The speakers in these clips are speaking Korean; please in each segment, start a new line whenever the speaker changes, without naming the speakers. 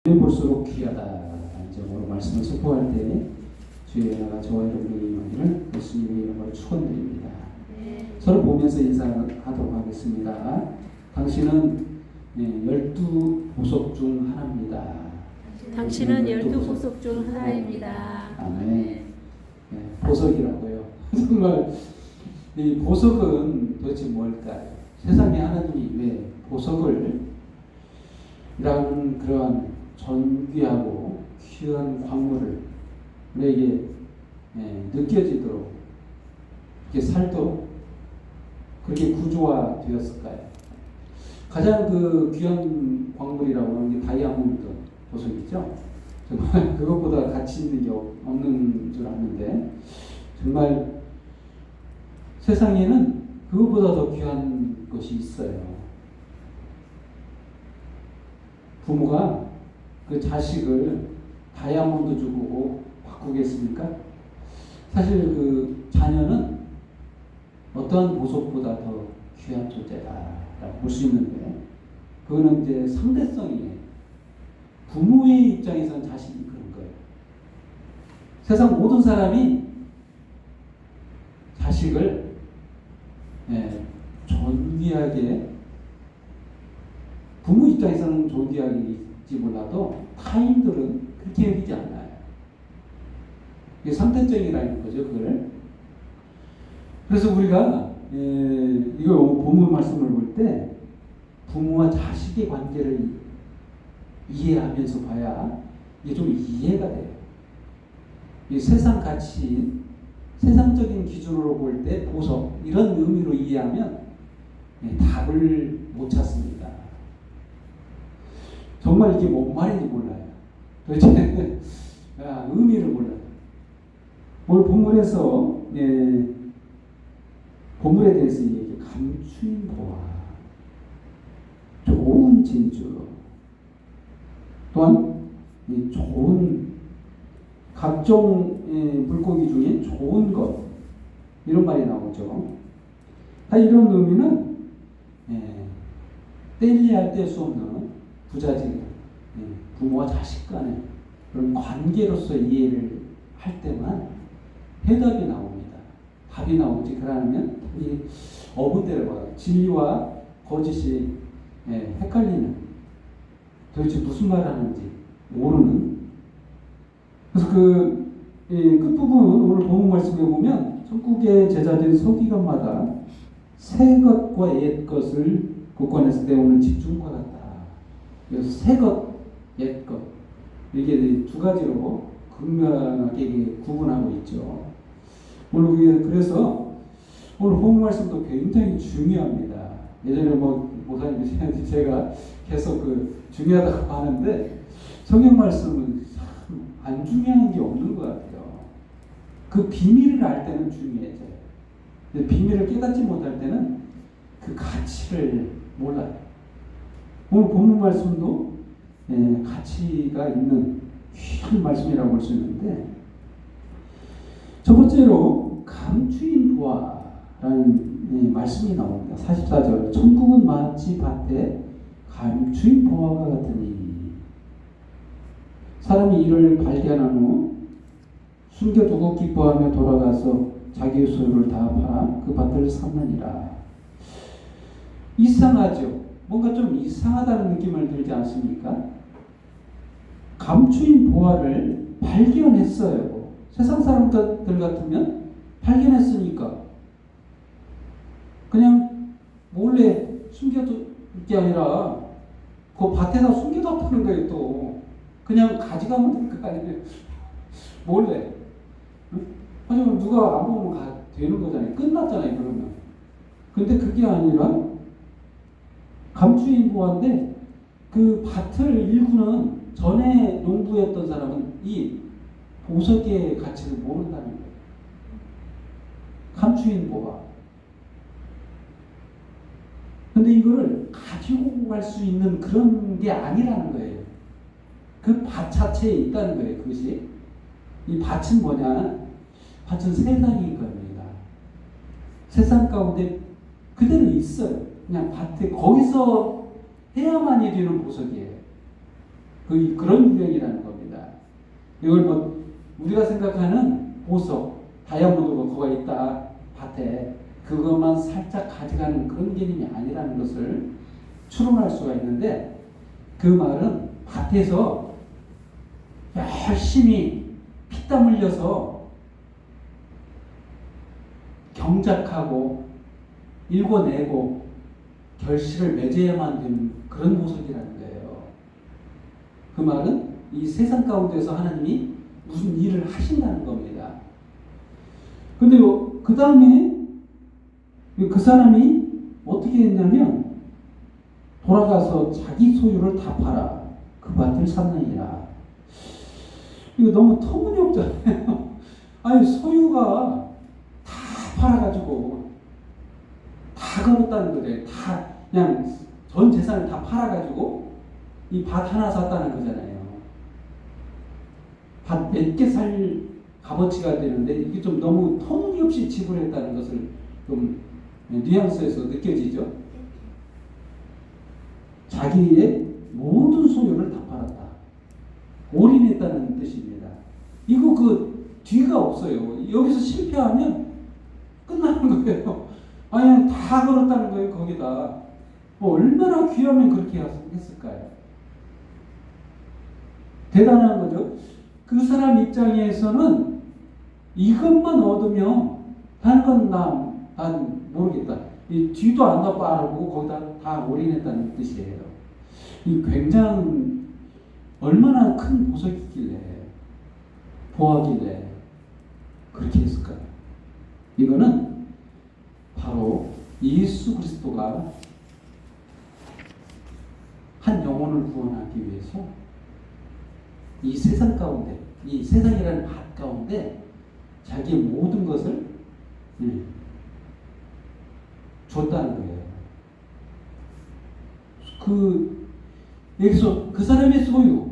볼수록 귀하다라는 점으로 말씀을 선포할 때 주의 은혜가 저와 여러분에게 임하기를 예수님의 이름으로 축원드립니다. 서로 보면서 인사하도록 하겠습니다. 당신은 12보석 중 하나입니다.
당신은 12보석 중 하나입니다.
아멘. 보석이라고요. 정말 이 보석은 도대체 뭘까요? 세상에 하나님이 왜 보석을 이라는 그러한 존귀하고 귀한 광물을 우리에게 느껴지도록 이렇게 살도록 그렇게 구조화되었을까요? 가장 그 귀한 광물이라고 하는 게 다이아몬드 보석이죠. 정말 그것보다 가치 있는 게 없는 줄 아는데 정말 세상에는 그것보다 더 귀한 것이 있어요. 부모가 그 자식을 다이아몬드 주고 바꾸겠습니까? 사실 그 자녀는 어떠한 보석보다 더 귀한 존재다라고 볼 수 있는데 그거는 이제 상대성이에요. 부모의 입장에서는 자식이 그런 거예요. 세상 모든 사람이 자식을 존귀하게 부모 입장에서는 존귀하게일지 몰라도 타인들은 그렇게 여기지 않아요. 이게 상대적이라는 거죠, 그걸. 그래서 우리가 이거 본문 말씀을 볼 때 부모와 자식의 관계를 이해하면서 봐야 이게 좀 이해가 돼요. 이 세상 가치, 세상적인 기준으로 볼 때 보석 이런 의미로 이해하면 답을 못 찾습니다. 정말 이게 뭔 말인지 몰라요. 도대체 의미를 몰라요. 오늘 본문에서 본문에 대해서 얘기해 감추인 보화, 좋은 진주, 또한 좋은 각종 물고기 중에 좋은 것 이런 말이 나오죠. 다 이런 의미는 뗄래야 뗄 수 없는 부자지 부모와 자식 간의 그런 관계로서 이해를 할 때만 해답이 나옵니다. 답이 나오지 그러면 이 어부대로 진리와 거짓이 헷갈리는 도대체 무슨 말 하는지 모르는 그래서 그 끝부분 오늘 본문 말씀에 보면 천국의 제자된 서기관마다 새 것과 옛 것을 국권에서 배우는 집중과 같다. 그래서 새 것, 옛 것 이게 두 가지로 극명하게 구분하고 있죠. 오늘 그래서 오늘 본문 말씀도 굉장히 중요합니다. 예전에 목사님 제가 계속 중요하다고 하는데 성경 말씀은 참 안 중요한 게 없는 것 같아요. 그 비밀을 알 때는 중요해져요. 비밀을 깨닫지 못할 때는 그 가치를 몰라요. 오늘 본문 말씀도 가치가 있는 귀한 말씀이라고 볼 수 있는데 첫 번째로 감추인 보화라는 말씀이 나옵니다. 44절 천국은 마치 밭에 감추인 보화가 같으니 사람이 이를 발견한 후 숨겨두고 기뻐하며 돌아가서 자기의 소유를 다 팔아 그 밭을 샀느니라. 이상하죠? 뭔가 좀 이상하다는 느낌을 들지 않습니까? 감추인 보화를 발견했어요. 세상 사람들 같으면 발견했으니까 그냥 몰래 숨겨둘 게 아니라 그 밭에다 숨겨뒀다는 거예요. 또 그냥 가져가면 될 거 아니에요. 몰래. 하지만 누가 안 보면 되는 거잖아요. 끝났잖아요. 그러면. 근데 그게 아니라 감추인 보화인데 그 밭을 일구는 전에 농부였던 사람은 이 보석의 가치를 모른다는 거예요. 감추인 보화. 근데 이거를 가지고 갈 수 있는 그런 게 아니라는 거예요. 그 밭 자체에 있다는 거예요. 그것이. 이 밭은 뭐냐? 밭은 세상인 겁니다. 세상 가운데 그대로 있어요. 그냥 밭에 거기서 해야만이 되는 보석이에요. 그런 유형이라는 겁니다. 이걸 뭐 우리가 생각하는 보석, 다이아몬드가 거가 있다 밭에 그것만 살짝 가져가는 그런 개념이 아니라는 것을 추론할 수가 있는데, 그 말은 밭에서 열심히 피땀 흘려서 경작하고 일궈내고 결실을 맺어야만 되는 그런 보석이라는 거예요. 그 말은 이 세상 가운데서 하나님이 무슨 일을 하신다는 겁니다. 근데 그 다음에 그 사람이 어떻게 했냐면 돌아가서 자기 소유를 다 팔아 그 밭을 샀느니라. 이거 너무 터무니없잖아요. 아니 소유가 다 팔아가지고 다 걸었다는 거죠. 다 그냥 전 재산을 다 팔아가지고 이 밭 하나 샀다는 거잖아요. 밭 몇 개 살 값어치가 되는데 이게 좀 너무 터무니없이 지불했다는 것을 좀 뉘앙스에서 느껴지죠. 자기의 모든 소유를 다 팔았다. 올인했다는 뜻입니다. 이거 그 뒤가 없어요. 여기서 실패하면 끝나는 거예요. 아니 다 걸었다는 거예요. 거기다 뭐 얼마나 귀하면 그렇게 했을까요? 대단한 거죠. 그 사람 입장에서는 이것만 얻으면 다른 건 난 모르겠다. 이 뒤도 안 다 빠르고 거기다 다 올인했다는 뜻이에요. 이 굉장히 얼마나 큰 보석이길래 보아길래 그렇게 했을까요? 이거는 바로 예수 그리스도가 한 영혼을 구원하기 위해서 이 세상 가운데, 이 세상이라는 밭 가운데 자기의 모든 것을 줬다는 거예요. 여기서 그 사람의 소유,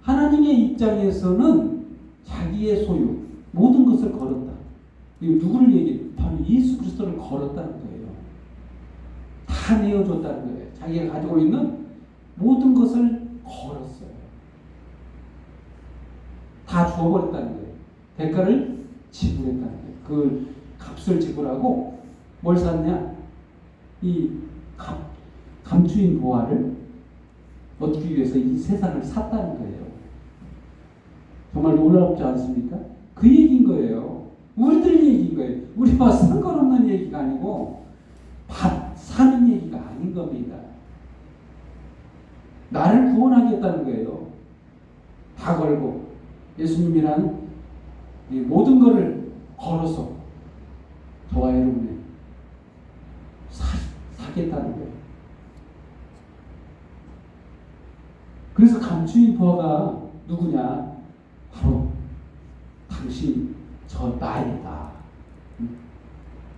하나님의 입장에서는 자기의 소유, 모든 것을 걸었다. 이거 누구를 얘기해? 바로 예수 그리스도를 걸었다는 거예요. 다 내어줬다는 거예요. 자기가 가지고 있는 모든 것을 걸었어요. 다 주어버렸다는 거예요. 대가를 지불했다는 거예요. 그 값을 지불하고 뭘 샀냐? 이 감추인 보화를 얻기 위해서 이 세상을 샀다는 거예요. 정말 놀랍지 않습니까? 그 얘기인 거예요. 우리들 얘기인 거예요. 우리와 상관없는 얘기가 아니고 밭 사는 얘기가 아닌 겁니다. 나를 구원하겠다는 거예요. 다 걸고 예수님이란 이 모든 것을 걸어서 저와 여러분의 사겠다는 거예요. 그래서 감추인 부하가 누구냐? 바로 당신, 저 나이다.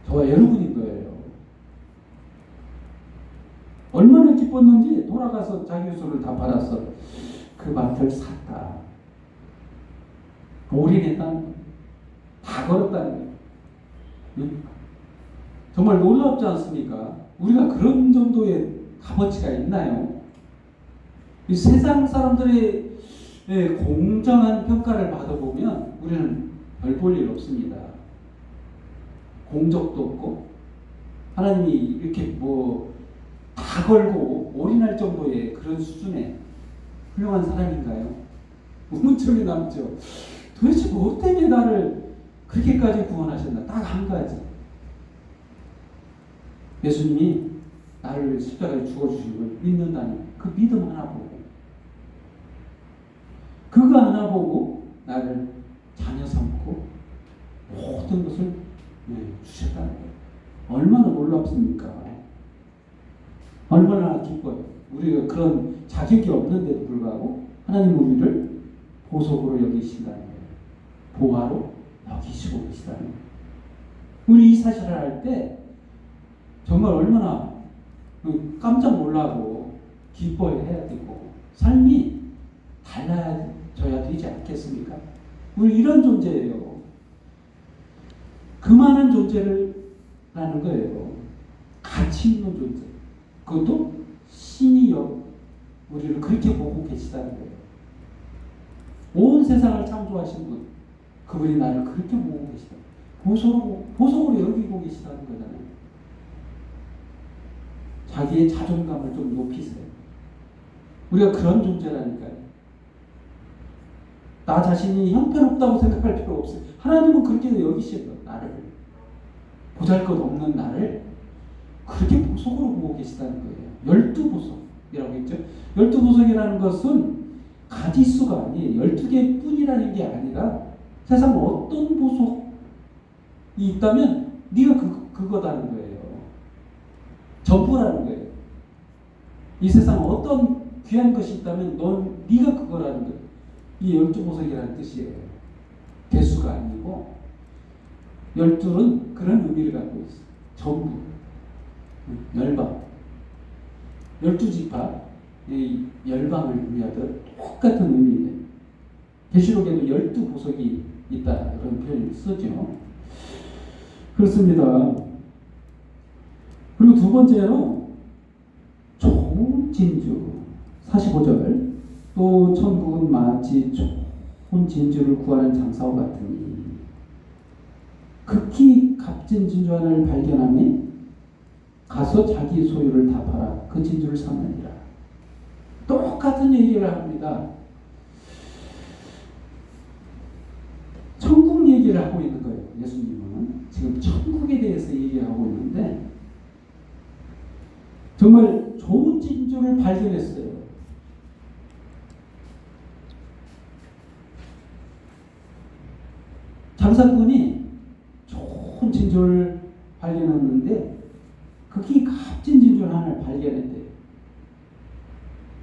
저와 여러분인 거예요. 얼마나 기뻤는지 돌아가서 자기 소를 다 팔아서 그 밭을 샀다. 올인했다는 거예요. 다 걸었다는 거예요. 응? 정말 놀랍지 않습니까? 우리가 그런 정도의 값어치가 있나요? 이 세상 사람들의 공정한 평가를 받아보면 우리는 별 볼 일 없습니다. 공적도 없고 하나님이 이렇게 뭐 다 걸고 올인할 정도의 그런 수준의 훌륭한 사람인가요? 의문점이 남죠. 도대체 뭐 때문에 나를 그렇게까지 구원하셨나? 딱 한 가지. 예수님이 나를 십자가에 죽어주신 걸 믿는다는 그 믿음 하나 보고, 그거 하나 보고 나를 자녀 삼고 모든 것을 주셨다는 거예요. 얼마나 놀랍습니까? 얼마나 기뻐요. 우리가 그런 자격이 없는데도 불구하고 하나님 우리를 보석으로 여기신다는 거예요. 보화로 여기시고 계시다는 거예요. 우리 이 사실을 할 때 정말 얼마나 깜짝 놀라고 기뻐해야 되고 삶이 달라져야 되지 않겠습니까? 우리 이런 존재예요. 그 많은 존재를 라는 거예요. 가치 있는 존재. 그것도 신이 우리를 그렇게 보고 계시다는 거예요. 세상을 창조하신 분, 그분이 나를 그렇게 보고 계시다. 보석으로 여기고 계시다는 거잖아요. 자기의 자존감을 좀 높이세요. 우리가 그런 존재라니까요. 나 자신이 형편없다고 생각할 필요 없어요. 하나님은 그렇게 여기시죠. 나를. 보잘것없는 나를 그렇게 보석으로 보고 계시다는 거예요. 12보석이라고 했죠. 12보석이라는 것은 가지수가 아니에요. 12개 뿐이라는 게 아니라 세상 어떤 보석이 있다면 네가 그거다는 거예요. 전부라는 거예요. 이 세상 어떤 귀한 것이 있다면 네가 그거라는 거예요. 이 12보석이라는 뜻이에요. 개수가 아니고 12는 그런 의미를 갖고 있어요. 전부, 열방, 12지파, 이 열방을 의미하듯 똑같은 의미예요. 계시록에도 12보석이 있다 그런 표현을 쓰죠. 그렇습니다. 그리고 두 번째로 좋은 진주 45절 또 천국은 마치 좋은 진주를 구하는 장사와 같으니 극히 값진 진주 하나를 발견하니 가서 자기 소유를 다 팔아 그 진주를 사느니라. 똑같은 얘기를 합니다. 천국 얘기를 하고 있는 거예요. 예수님은 지금 천국에 대해서 얘기하고 있는데 정말 좋은 진주를 발견했어요. 장사꾼이 좋은 진주를 발견했는데 극히 값진 진주를 하나를 발견했대요.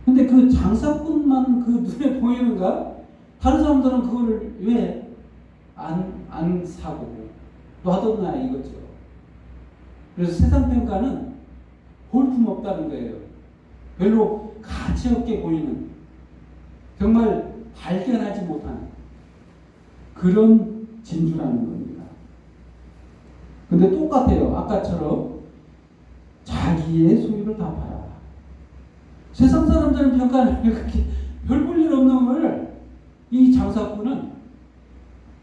근데 그 장사꾼만 그 눈에 보이는가? 다른 사람들은 그거를 왜 안 사고 놔뒀나 이거죠. 그래서 세상 평가는 볼품없다는 거예요. 별로 가치 없게 보이는, 정말 발견하지 못한 그런 진주라는 겁니다. 근데 똑같아요. 아까처럼 자기의 소유를 다 팔아. 세상 사람들은 평가를 그렇게 별 볼 일 없는 걸 이 장사꾼은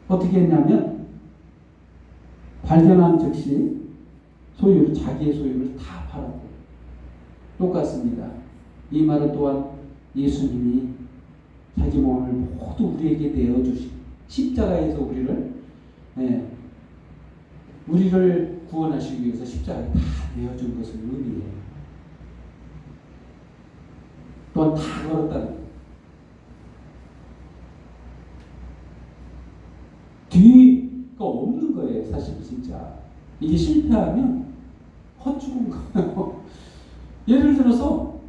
어떻게 했냐면 발견한 즉시 자기의 소유를 다 팔았고 똑같습니다. 이 말은 또한 예수님이 자기 몸을 모두 우리에게 내어주신 십자가에서 우리를 구원하시기 위해서 십자가에 다 내어준 것을 의미해요. 또한 다 걸었다는 거예요. 뒤가 없는 거예요. 사실 진짜 이게 실패하면 헛죽은 거예요. 예를 들어서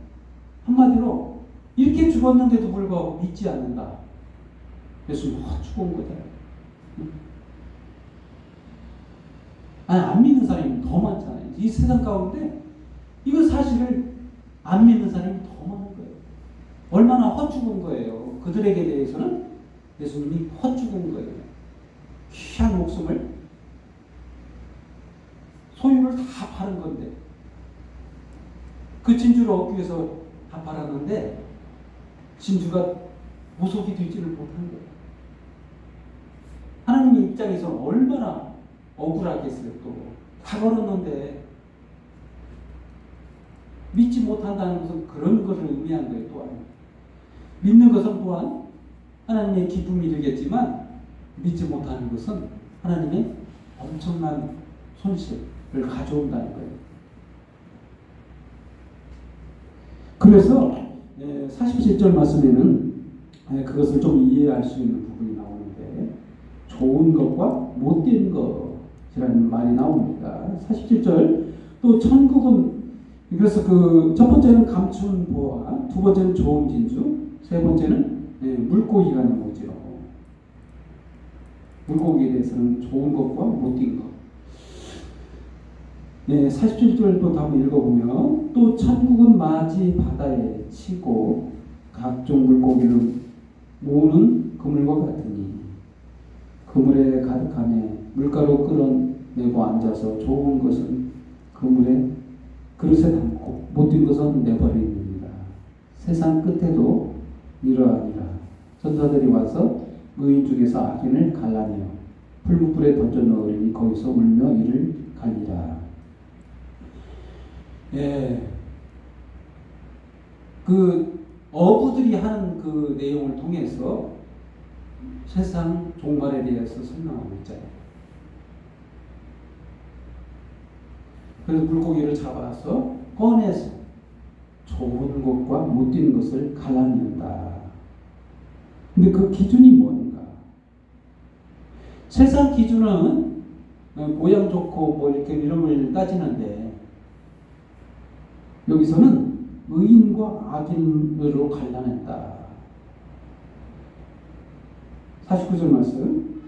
한마디로 이렇게 죽었는데도 불구하고 믿지 않는다. 예수님 헛죽은 거다. 아니 안 믿는 사람이 더 많잖아요. 이 세상 가운데 이거 사실을 안 믿는 사람이 더 많은 거예요. 얼마나 헛죽은 거예요. 그들에게 대해서는 예수님이 헛죽은 거예요. 귀한 목숨을 소유를 다 파는 건데 그 진주를 얻기 위해서 다 팔았는데 진주가 보석이 되지를 못한 거예요. 하나님의 입장에서는 얼마나 억울하겠어요. 또 다 걸었는데 믿지 못한다는 것은 그런 것을 의미한 거예요. 또한 믿는 것은 또한 하나님의 기쁨이 되겠지만 믿지 못하는 것은 하나님의 엄청난 손실을 가져온다는 거예요. 그래서 47절 말씀에는 그것을 좀 이해할 수 있는 부분이 나오는데 좋은 것과 못된 것이라는 말이 나옵니다. 47절 또 천국은 그래서 그 첫 번째는 감춘 보화, 두 번째는 좋은 진주, 세 번째는 물고기가 나오죠. 물고기에 대해서는 좋은 것과 못된 것. 47절부터 한번 읽어보면 또 천국은 마치 바다에 치고 각종 물고기를 모으는 그물과 같으니 그물에 가득하며 물가로 끌어내고 앉아서 좋은 것은 그물에 그릇에 담고 못된 것은 내버리니라. 세상 끝에도 이러하니라. 천사들이 와서 의인 중에서 악인을 갈라내어 풀무불에 던져 넣으리니 거기서 울며 이를 갈리라. 예, 그 어부들이 하는 그 내용을 통해서 세상 종말에 대해서 설명하고 있잖아요. 그래서 물고기를 잡아서 꺼내서 좋은 것과 못된 것을 갈라낸다. 근데 그 기준이 뭔가? 세상 기준은 모양 좋고 뭐 이렇게 이런 걸 따지는데 여기서는 의인과 악인으로 갈라낸다. 49절 말씀.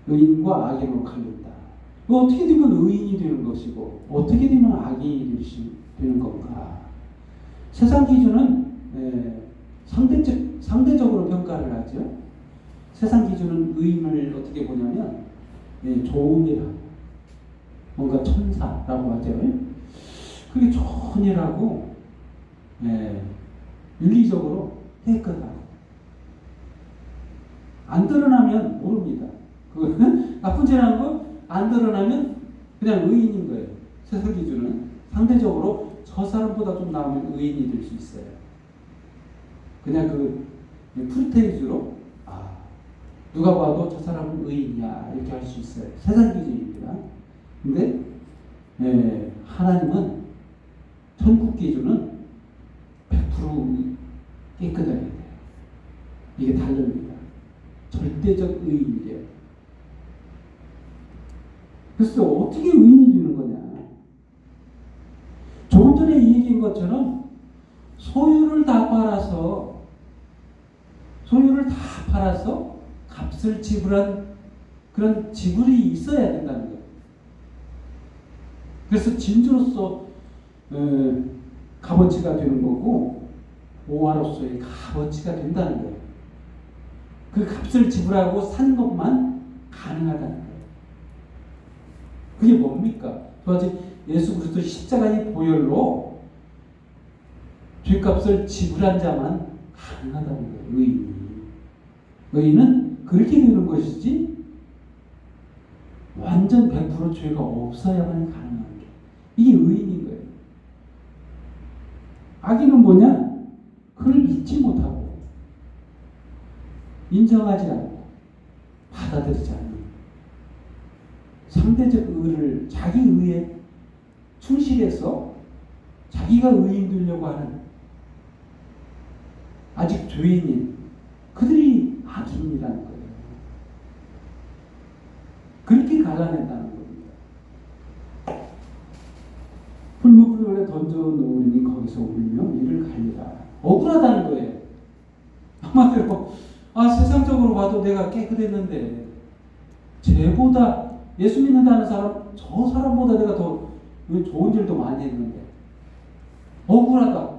의인과 악인으로 갈린다. 어떻게 되면 의인이 되는 것이고 어떻게 되면 악인이 되는 건가? 세상 기준은 상대적으로 평가를 하죠. 세상 기준은 의인을 어떻게 보냐면 좋은 일하고 뭔가 천사라고 하죠. 그게 좋은 일하고 윤리적으로 깨끗하고 안 드러나면 모릅니다. 그 나쁜 짓 하는 거 안 드러나면 그냥 의인인 거예요. 세상 기준은 상대적으로 저 사람보다 좀 나으면 의인이 될 수 있어요. 그냥 그 프리테이즈로 누가 봐도 저 사람은 의인이야 이렇게 할 수 있어요. 세상 기준입니다. 근데 하나님은 천국 기준은 100% 깨끗하게 돼요. 이게 다릅니다. 절대적 의인이래요. 그래서 어떻게 의인이 되는 거냐? 조금 전에 얘기한 것처럼 소유를 다 팔아서 값을 지불한 그런 지불이 있어야 된다는 거예요. 그래서 진주로서 값어치가 되는 거고 오화로서의 값어치가 된다는 거예요. 그 값을 지불하고 산 것만 가능하다는 거예요. 그게 뭡니까? 도대체 예수 그리스도의 십자가의 보혈로 죄값을 지불한 자만 가능하다는 거예요. 의인이. 의인은 그렇게 되는 것이지 완전 100% 죄가 없어야만 가능한 게 이게 의인인 거예요. 악인은 뭐냐? 그를 믿지 못하고 인정하지 않고 받아들이지 않는 상대적 의를 자기 의에 충실해서 자기가 의인 되려고 하는 아직 죄인인 그들이 악인이라는 거예요. 그렇게 갈라낸다는 겁니다. 풀무불에 던져 놓으니 거기서 울며 이를 갈리라. 억울하다는 거예요. 한마디로 세상적으로 봐도 내가 깨끗했는데 쟤보다 예수 믿는다는 사람 저 사람보다 내가 더 좋은 일도 많이 했는데 억울하다.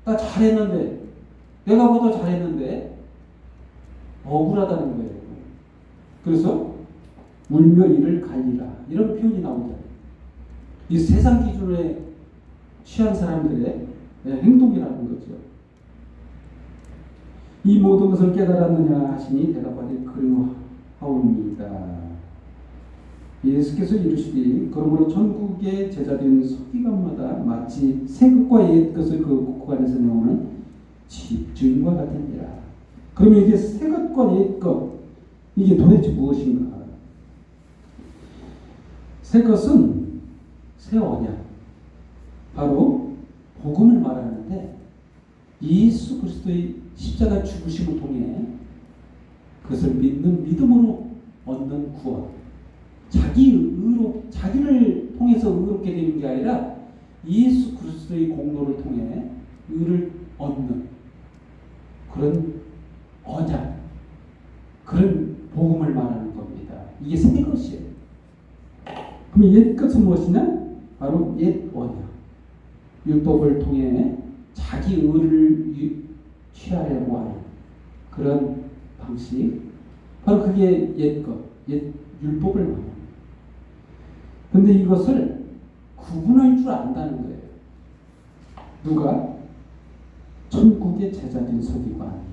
나 잘했는데 내가 보다 잘했는데 억울하다는 거예요. 그래서 울며 이를 갈리라 이런 표현이 나오잖아요. 이 세상 기준에 취한 사람들의 행동이라는 거죠. 이 모든 것을 깨달았느냐 하시니 대답하되 그리하옵니다. 예수께서 이르시되 그러므로 천국의 제자된 서기관마다 마치 새 것과 옛 것을 그 국간에서 내오는 집주인과 같으니라. 그러면 이게 새 것과 옛 것 이게 도대체 무엇인가? 새 것은 새 언약 바로 복음을 말하는데 예수 그리스도의 십자가 죽으심을 통해 그것을 믿는 믿음으로 얻는 구원 자기를 통해서 의롭게 되는 게 아니라 예수 그리스도의 공로를 통해 의를 얻는 그런 언약, 그런 복음을 말하는 겁니다. 이게 새 것이에요. 그럼 옛 것은 무엇이냐? 바로 옛 언약. 율법을 통해 자기 의를 취하려고 하는 그런 방식. 바로 그게 옛 것, 옛 율법을 말합니다. 근데 이것을 구분할 줄 안다는 거예요. 누가? 천국의 제자된 서기관.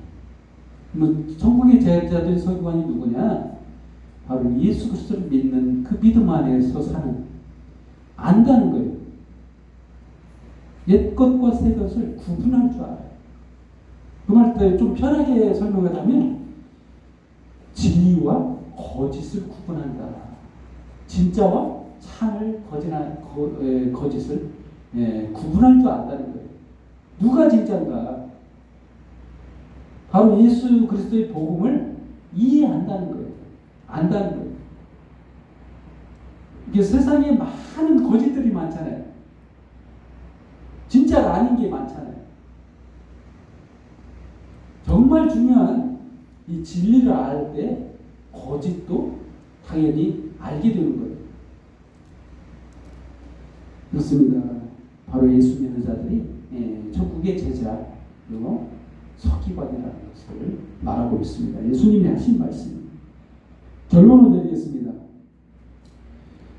천국의 제자들의 서기관이 누구냐? 바로 예수 그리스도를 믿는 그 믿음 안에서 사는, 안다는 거예요. 옛 것과 새 것을 구분할 줄 알아요. 그 말 좀 편하게 설명하자면 진리와 거짓을 구분한다. 진짜와 참을 거짓을 구분할 줄 안다는 거예요. 누가 진짜인가? 바로 예수 그리스도의 복음을 이해한다는 거예요. 안다는 거예요. 이게 세상에 많은 거짓들이 많잖아요. 진짜가 아닌 게 많잖아요. 정말 중요한 이 진리를 알 때 거짓도 당연히 알게 되는 거예요. 그렇습니다. 바로 예수 믿는 자들이 천국의 제자, 그리고 서기관이라는 것을 말하고 있습니다. 예수님이 하신 말씀입니다. 결론을 내리겠습니다.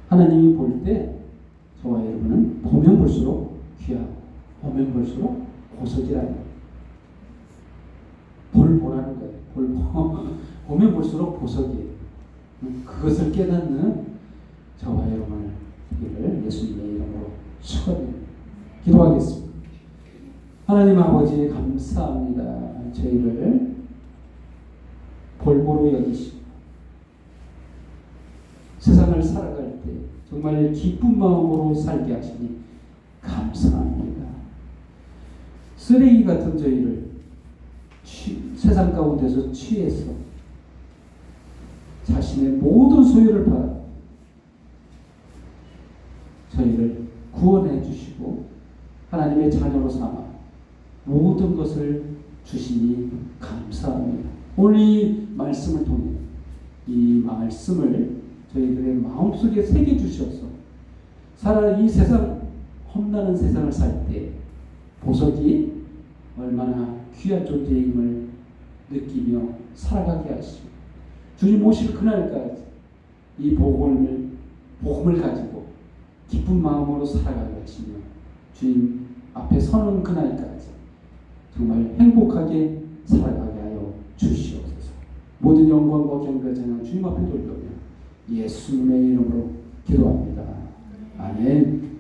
하나님이 볼 때 저와 여러분은 보면 볼수록 귀하고 보면 볼수록 보석이라는 거예요. 보라는 거예요. 보면 볼수록 보석이에요. 그것을 깨닫는 저와 여러분을 되기를 예수님의 이름으로 축원합니다. 기도하겠습니다. 하나님 아버지 감사합니다. 저희를 볼보로 여기시고 세상을 살아갈 때 정말 기쁜 마음으로 살게 하시니 감사합니다. 쓰레기 같은 저희를 세상 가운데서 취해서 자신의 모든 소유를 팔아 저희를 구원해 주시고 하나님의 자녀로 삼아 모든 것을 주시니 감사합니다. 오늘 이 말씀을 통해 이 말씀을 저희들의 마음속에 새겨주셔서 이 세상, 험난한 세상을 살 때 보석이 얼마나 귀한 존재임을 느끼며 살아가게 하시고 주님 오실 그날까지 이 복음을 가지고 기쁜 마음으로 살아가게 하시며 주님 앞에 서는 그날까지 정말 행복하게 살아가게 하여 주시옵소서. 모든 영광과 경배와 찬양 주님 앞에 돌려오며 예수님의 이름으로 기도합니다. 아멘.